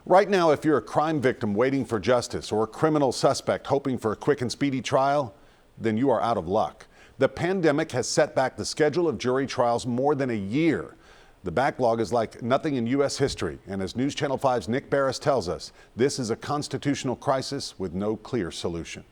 Right now, if you're a crime victim waiting for justice or a criminal suspect hoping for a quick and speedy trial, then you are out of luck. The pandemic has set back the schedule of jury trials more than a year. The backlog is like nothing in U.S. history, and as News Channel 5's Nick Barris tells us, this is a constitutional crisis with no clear solution.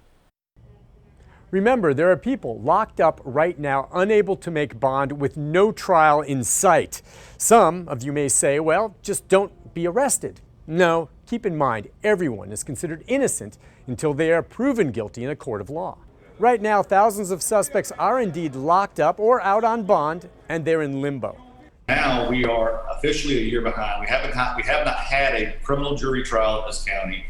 Remember, there are people locked up right now, unable to make bond with no trial in sight. Some of you may say, well, just don't be arrested. No, keep in mind, everyone is considered innocent until they are proven guilty in a court of law. Right now, thousands of suspects are indeed locked up or out on bond, and they're in limbo. Now we are officially a year behind. We have not had a criminal jury trial in this county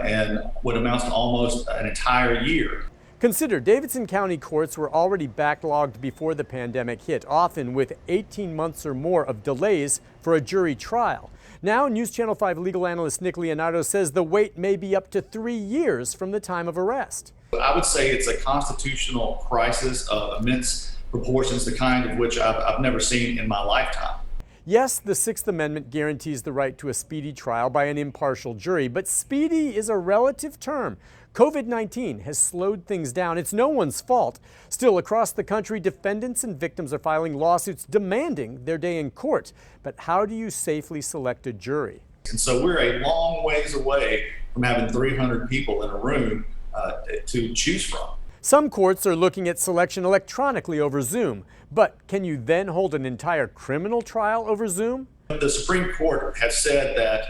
in what amounts to almost an entire year. Consider Davidson County courts were already backlogged before the pandemic hit, often with 18 months or more of delays for a jury trial. Now, News Channel 5 legal analyst Nick Leonardo says the wait may be up to 3 years from the time of arrest. I would say it's a constitutional crisis of immense proportions, the kind of which I've never seen in my lifetime. Yes, the Sixth Amendment guarantees the right to a speedy trial by an impartial jury, but speedy is a relative term. COVID-19 has slowed things down. It's no one's fault. Still, across the country, defendants and victims are filing lawsuits demanding their day in court. But how do you safely select a jury? And so we're a long ways away from having 300 people in a room to choose from. Some courts are looking at selection electronically over Zoom. But can you then hold an entire criminal trial over Zoom? The Supreme Court has said that,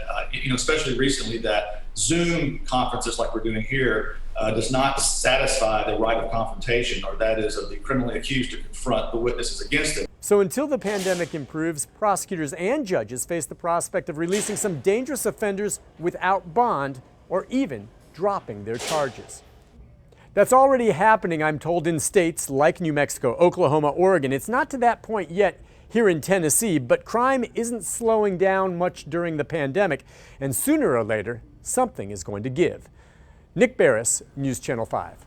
especially recently, that Zoom conferences like we're doing here does not satisfy the right of confrontation, or that is of the criminally accused to confront the witnesses against him. So until the pandemic improves, prosecutors and judges face the prospect of releasing some dangerous offenders without bond or even dropping their charges. That's already happening, I'm told, in states like New Mexico, Oklahoma, Oregon. It's not to that point yet here in Tennessee, but crime isn't slowing down much during the pandemic, and sooner or later, something is going to give. Nick Barris, News Channel 5.